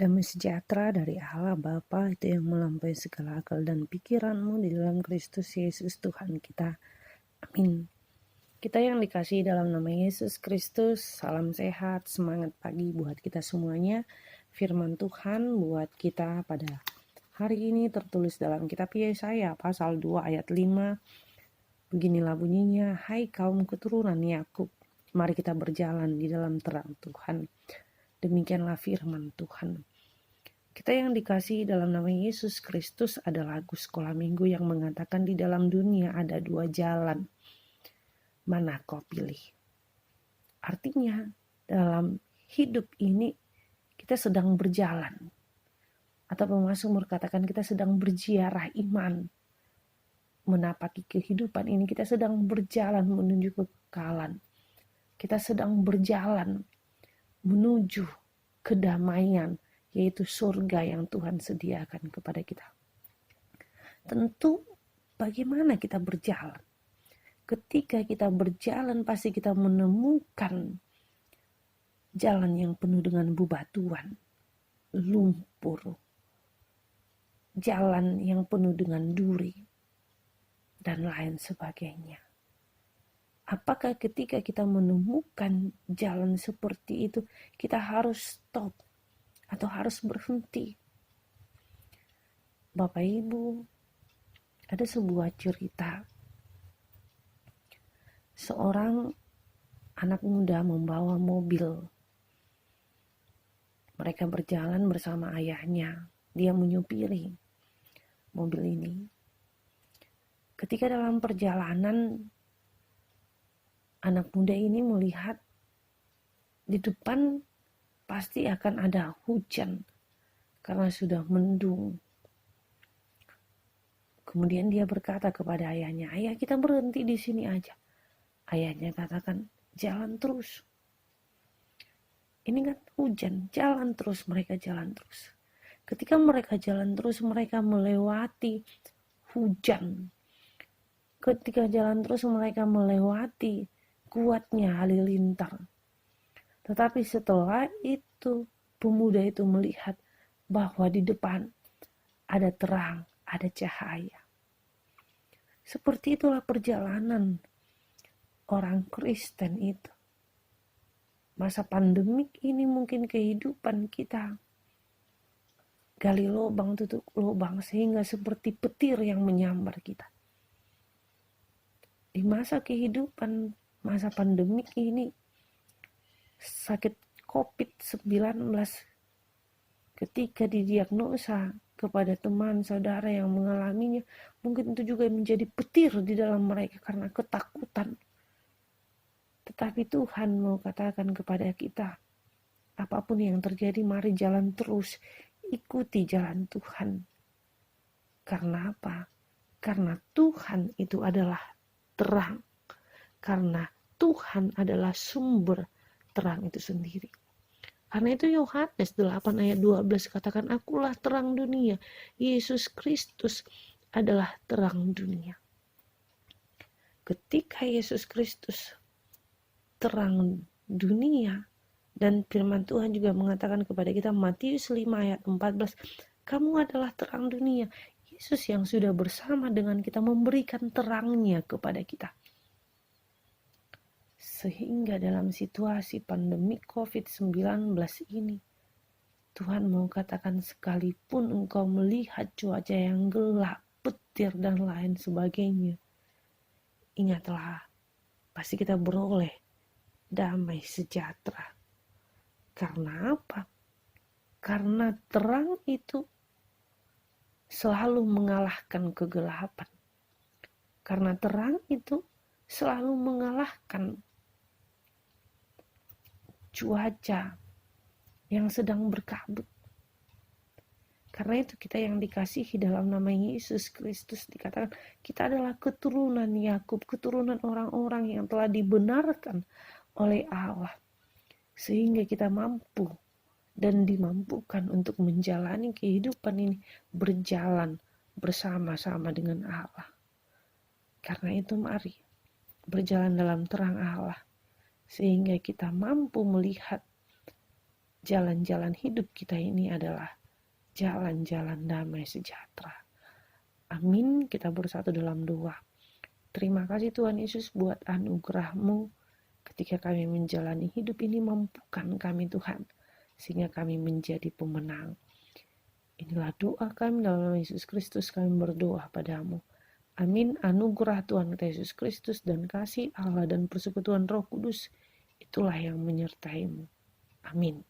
Damai sejahtera dari Allah Bapa itu yang melampaui segala akal dan pikiranmu di dalam Kristus Yesus Tuhan kita. Amin. Kita yang dikasihi dalam nama Yesus Kristus, salam sehat, semangat pagi buat kita semuanya. Firman Tuhan buat kita pada hari ini tertulis dalam kitab Yesaya pasal 2 ayat 5. Beginilah bunyinya, hai kaum keturunan Yakub, mari kita berjalan di dalam terang Tuhan. Demikianlah firman Tuhan. Kita yang dikasihi dalam nama Yesus Kristus adalah lagu sekolah minggu yang mengatakan di dalam dunia ada 2 jalan. Mana kau pilih? Artinya dalam hidup ini kita sedang berjalan. Atau Mazmur katakan kita sedang berziarah iman. Menapaki kehidupan ini kita sedang berjalan menuju kekekalan. Kita sedang berjalan menuju kedamaian, yaitu surga yang Tuhan sediakan kepada kita. Tentu bagaimana kita berjalan? Ketika kita berjalan pasti kita menemukan jalan yang penuh dengan bebatuan, lumpur, jalan yang penuh dengan duri, dan lain sebagainya. Apakah ketika kita menemukan jalan seperti itu, kita harus stop atau harus berhenti? Bapak Ibu, ada sebuah cerita. Seorang anak muda membawa mobil. Mereka berjalan bersama ayahnya. Dia menyupiri mobil ini. Ketika dalam perjalanan, anak muda ini melihat di depan pasti akan ada hujan karena sudah mendung. Kemudian dia berkata kepada ayahnya, "Ayah, kita berhenti di sini aja." Ayahnya katakan, "Jalan terus. Ini kan hujan, jalan terus." Mereka jalan terus. Ketika mereka jalan terus, mereka melewati hujan. Ketika jalan terus, mereka melewati kuatnya halilintar. Tetapi setelah itu, pemuda itu melihat bahwa di depan ada terang, ada cahaya. Seperti itulah perjalanan orang Kristen itu. Masa pandemik ini mungkin kehidupan kita gali lubang tutup lubang sehingga seperti petir yang menyambar kita. Di masa kehidupan masa pandemik ini, sakit COVID-19 ketika didiagnosa kepada teman saudara yang mengalaminya, mungkin itu juga menjadi petir di dalam mereka karena ketakutan. Tetapi Tuhan mau katakan kepada kita, apapun yang terjadi, mari jalan terus, ikuti jalan Tuhan. Karena apa? Karena Tuhan itu adalah terang. Karena Tuhan adalah sumber terang itu sendiri. Karena itu Yohanes 8 ayat 12 katakan, akulah terang dunia. Yesus Kristus adalah terang dunia. Ketika Yesus Kristus terang dunia, dan firman Tuhan juga mengatakan kepada kita Matius 5 ayat 14, kamu adalah terang dunia. Yesus yang sudah bersama dengan kita memberikan terangnya kepada kita. Sehingga dalam situasi pandemi COVID-19 ini, Tuhan mau katakan sekalipun engkau melihat cuaca yang gelap, petir dan lain sebagainya, ingatlah, pasti kita beroleh damai sejahtera. Karena apa? Karena terang itu selalu mengalahkan kegelapan. Karena terang itu selalu mengalahkan cuaca yang sedang berkabut. Karena itu kita yang dikasihi dalam nama Yesus Kristus dikatakan kita adalah keturunan Yakub, keturunan orang-orang yang telah dibenarkan oleh Allah. Sehingga kita mampu dan dimampukan untuk menjalani kehidupan ini berjalan bersama-sama dengan Allah. Karena itu mari berjalan dalam terang Allah. Sehingga kita mampu melihat jalan-jalan hidup kita ini adalah jalan-jalan damai sejahtera. Amin. Kita bersatu dalam doa. Terima kasih Tuhan Yesus buat anugerah-Mu ketika kami menjalani hidup ini, mampukan kami Tuhan, sehingga kami menjadi pemenang. Inilah doa kami dalam nama Yesus Kristus, kami berdoa padamu. Amin. Anugerah Tuhan kita Yesus Kristus dan kasih Allah dan persekutuan Roh Kudus, itulah yang menyertai-Mu. Amin.